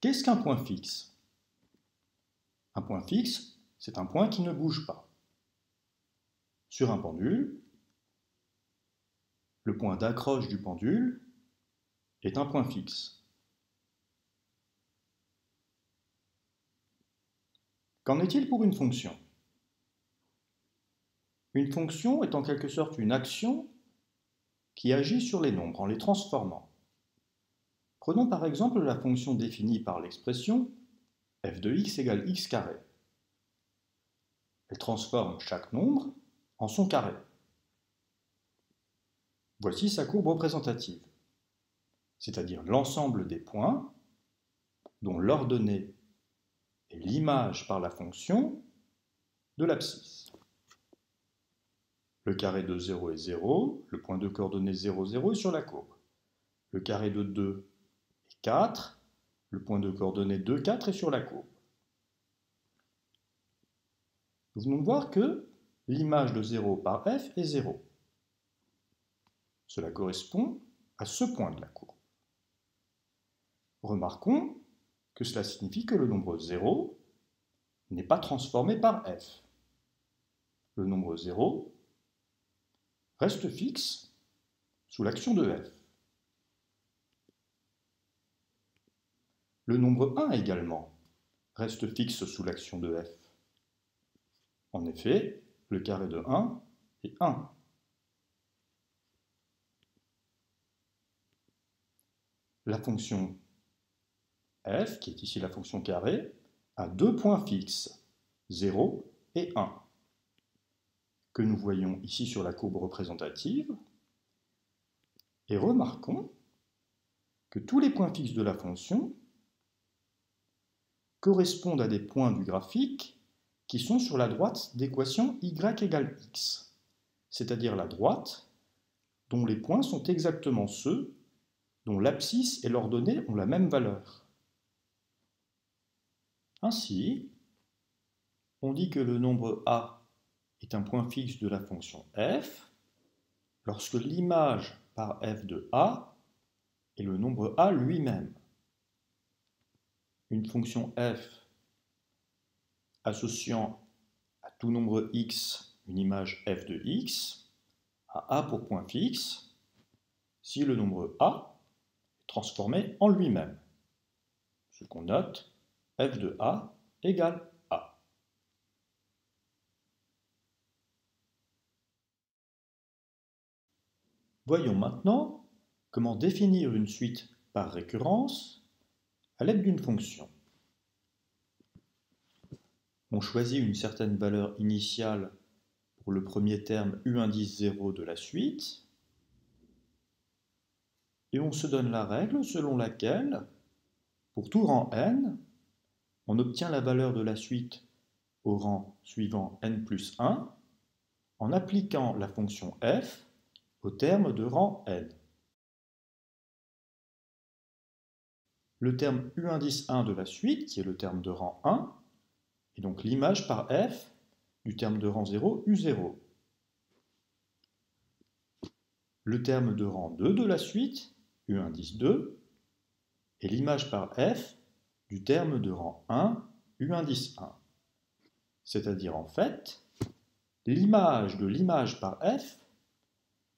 Qu'est-ce qu'un point fixe? Un point fixe, c'est un point qui ne bouge pas. Sur un pendule, le point d'accroche du pendule est un point fixe. Qu'en est-il pour une fonction? Une fonction est en quelque sorte une action qui agit sur les nombres en les transformant. Prenons par exemple la fonction définie par l'expression f de x égale x carré. Elle transforme chaque nombre en son carré. Voici sa courbe représentative, c'est-à-dire l'ensemble des points dont l'ordonnée est l'image par la fonction de l'abscisse. Le carré de 0 est 0, le point de coordonnées 0, 0 est sur la courbe. Le carré de 2 est 4, le point de coordonnées 2, 4 est sur la courbe. Nous venons de voir que l'image de 0 par f est 0. Cela correspond à ce point de la courbe. Remarquons que cela signifie que le nombre 0 n'est pas transformé par f. Le nombre 0 reste fixe sous l'action de f. Le nombre 1 également reste fixe sous l'action de f. En effet, le carré de 1 est 1. La fonction f, qui est ici la fonction carré, a deux points fixes, 0 et 1, que nous voyons ici sur la courbe représentative. Et remarquons que tous les points fixes de la fonction correspondent à des points du graphique qui sont sur la droite d'équation y égale x, c'est-à-dire la droite dont les points sont exactement ceux dont l'abscisse et l'ordonnée ont la même valeur. Ainsi, on dit que le nombre a est un point fixe de la fonction f lorsque l'image par f de a est le nombre a lui-même. Une fonction f associant à tout nombre x une image f de x a pour point fixe si le nombre a est transformé en lui-même, ce qu'on note f de a égale a. Voyons maintenant comment définir une suite par récurrence à l'aide d'une fonction. On choisit une certaine valeur initiale pour le premier terme u indice 0 de la suite, et on se donne la règle selon laquelle, pour tout rang n, on obtient la valeur de la suite au rang suivant n plus 1 en appliquant la fonction f au terme de rang n. Le terme u indice 1 de la suite, qui est le terme de rang 1, est donc l'image par f du terme de rang 0, u0. Le terme de rang 2 de la suite, u indice 2, est l'image par f du terme de rang 1, u indice 1. C'est-à-dire en fait l'image de l'image par f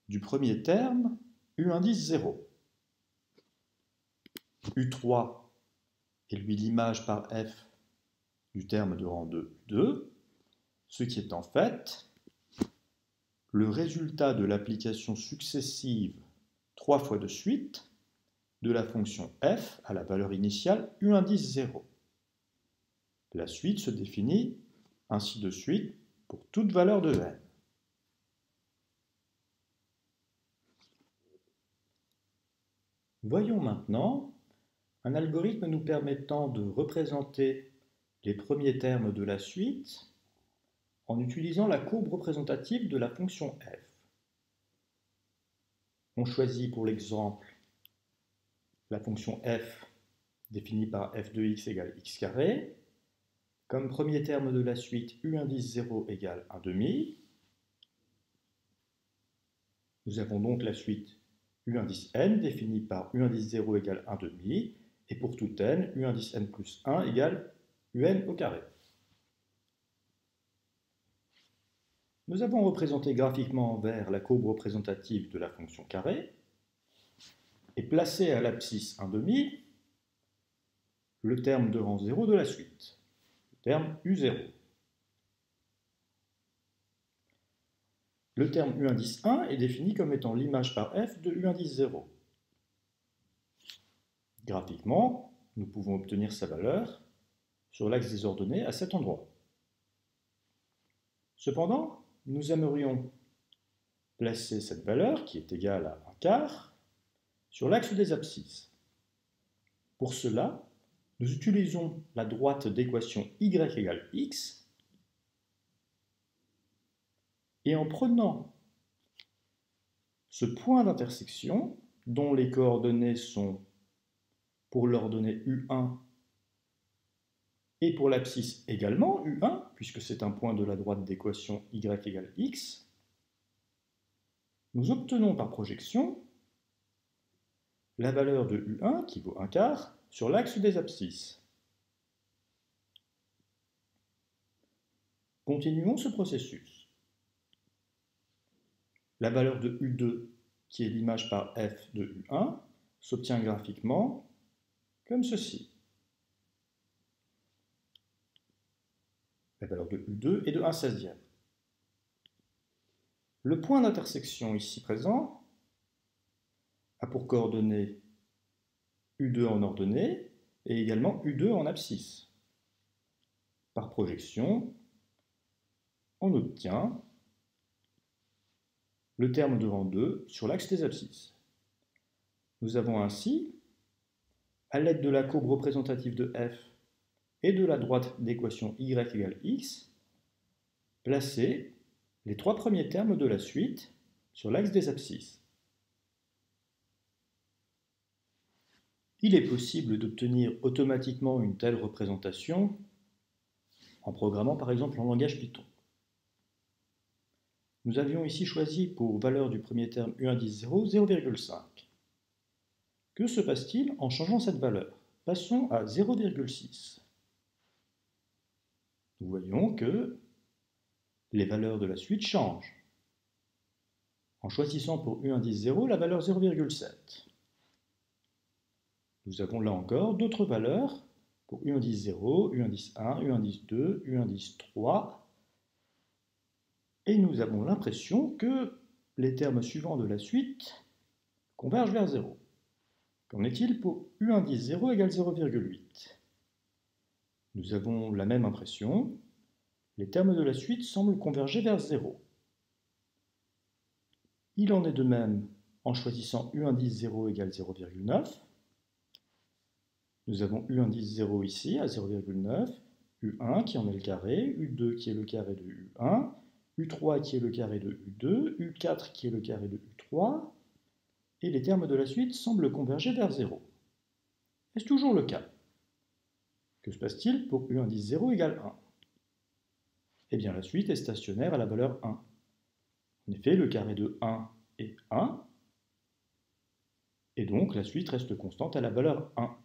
du premier terme u indice 0. u3 est lui l'image par f du terme de rang 2, u2, ce qui est en fait le résultat de l'application successive 3 fois de suite de la fonction f à la valeur initiale u indice 0. La suite se définit ainsi de suite pour toute valeur de n. Voyons maintenant un algorithme nous permettant de représenter les premiers termes de la suite en utilisant la courbe représentative de la fonction f. On choisit pour l'exemple la fonction f définie par f de x égale x carré. Comme premier terme de la suite, u indice 0 égale 1 demi. Nous avons donc la suite u indice n définie par u indice 0 égale 1 demi Et pour tout n, u indice n plus 1 égale un au carré. Nous avons représenté graphiquement en vert la courbe représentative de la fonction carré et placé à l'abscisse 1/2 le terme de rang 0 de la suite, le terme u0. Le terme u indice 1 est défini comme étant l'image par f de u indice 0. Graphiquement, nous pouvons obtenir sa valeur sur l'axe des ordonnées à cet endroit. Cependant, nous aimerions placer cette valeur, qui est égale à 1/4, sur l'axe des abscisses. Pour cela, nous utilisons la droite d'équation y égale x, et en prenant ce point d'intersection, dont les coordonnées sont pour l'ordonnée u1 et pour l'abscisse également u1, puisque c'est un point de la droite d'équation y égale x, nous obtenons par projection la valeur de u1 qui vaut 1/4 sur l'axe des abscisses. Continuons ce processus. La valeur de u2, qui est l'image par f de u1, s'obtient graphiquement comme ceci. La valeur de u2 est de 1/16. Le point d'intersection ici présent a pour coordonnées u2 en ordonnée et également u2 en abscisse. Par projection, on obtient le terme de rang 2 sur l'axe des abscisses. Nous avons ainsi, à l'aide de la courbe représentative de f et de la droite d'équation y égale x, placé les trois premiers termes de la suite sur l'axe des abscisses. Il est possible d'obtenir automatiquement une telle représentation en programmant par exemple en langage Python. Nous avions ici choisi pour valeur du premier terme u indice 0, 0,5. Que se passe-t-il en changeant cette valeur? Passons à 0,6. Nous voyons que les valeurs de la suite changent. En choisissant pour u indice 0 la valeur 0,7. Nous avons là encore d'autres valeurs pour u indice 0, u indice 1, u indice 2, u indice 3. Et nous avons l'impression que les termes suivants de la suite convergent vers 0. Qu'en est-il pour u indice 0 égale 0,8? Nous avons la même impression. Les termes de la suite semblent converger vers 0. Il en est de même en choisissant u indice 0 égale 0,9. Nous avons u indice 0 ici à 0,9, u1 qui en est le carré, u2 qui est le carré de u1, u3 qui est le carré de u2, u4 qui est le carré de u3, et les termes de la suite semblent converger vers 0. Est-ce toujours le cas? Que se passe-t-il pour u indice 0 égale 1? Eh bien, la suite est stationnaire à la valeur 1. En effet, le carré de 1 est 1, et donc la suite reste constante à la valeur 1.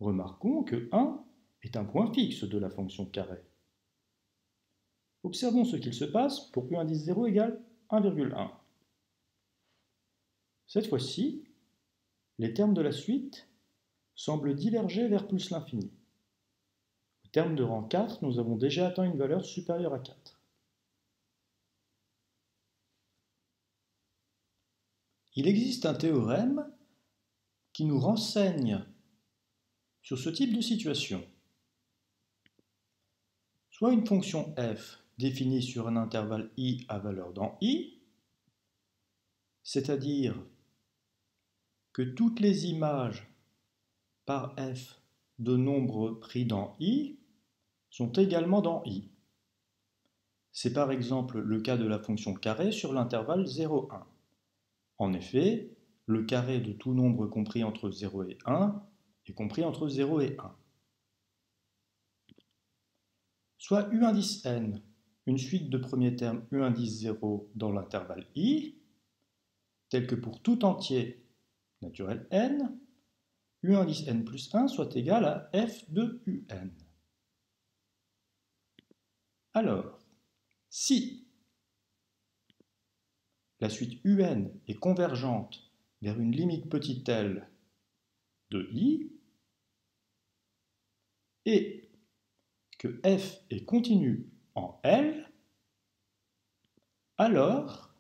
Remarquons que 1 est un point fixe de la fonction carré. Observons ce qu'il se passe pour u indice 0 égale 1,1. Cette fois-ci, les termes de la suite semblent diverger vers plus l'infini. Au terme de rang 4, nous avons déjà atteint une valeur supérieure à 4. Il existe un théorème qui nous renseigne sur ce type de situation. Soit une fonction f définie sur un intervalle i à valeur dans i, c'est-à-dire que toutes les images par f de nombres pris dans i sont également dans i. C'est par exemple le cas de la fonction carré sur l'intervalle 0, 1. En effet, le carré de tout nombre compris entre 0 et 1 est compris entre 0 et 1. Soit u indice n, une suite de premiers termes u indice 0 dans l'intervalle i, tel que pour tout entier naturel n, U indice n plus 1 soit égal à f de un. Alors, si la suite un est convergente vers une limite petit l de i, et que f est continu en L, alors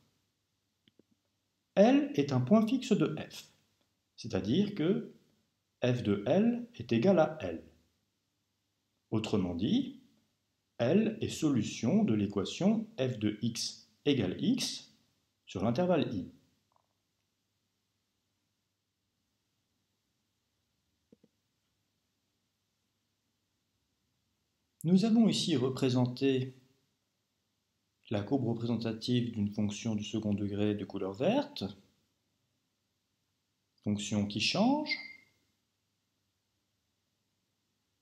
L est un point fixe de f, c'est-à-dire que f de L est égal à L. Autrement dit, L est solution de l'équation f de x égale x sur l'intervalle i. Nous avons ici représenté la courbe représentative d'une fonction du second degré de couleur verte, fonction qui change,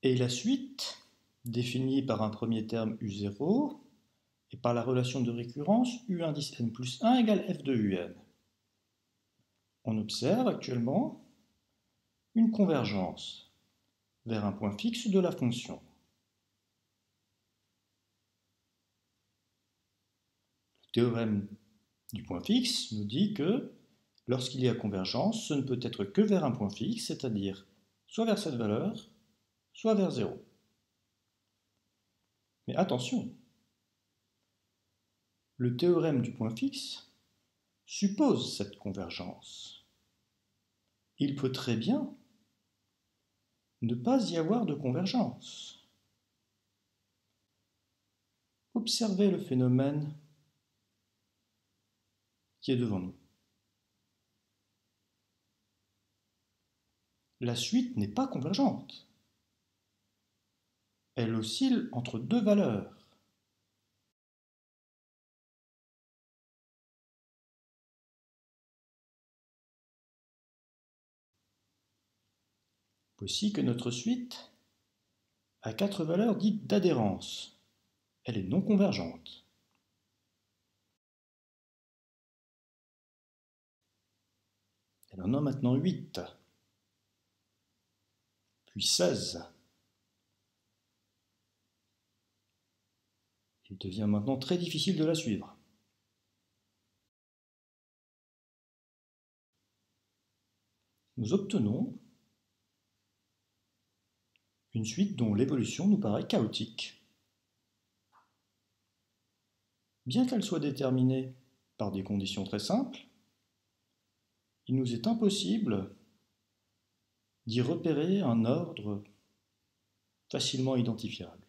et la suite définie par un premier terme u0 et par la relation de récurrence u indice n plus 1 égale f de un. On observe actuellement une convergence vers un point fixe de la fonction. Le théorème du point fixe nous dit que lorsqu'il y a convergence, ce ne peut être que vers un point fixe, c'est-à-dire soit vers cette valeur, soit vers 0. Mais attention, le théorème du point fixe suppose cette convergence. Il peut très bien ne pas y avoir de convergence. Observez le phénomène qui est devant nous. La suite n'est pas convergente. Elle oscille entre deux valeurs. Voici que notre suite a 4 valeurs dites d'adhérence. Elle est non convergente. Elle en a maintenant 8, puis 16. Il devient maintenant très difficile de la suivre. Nous obtenons une suite dont l'évolution nous paraît chaotique. Bien qu'elle soit déterminée par des conditions très simples, il nous est impossible d'y repérer un ordre facilement identifiable.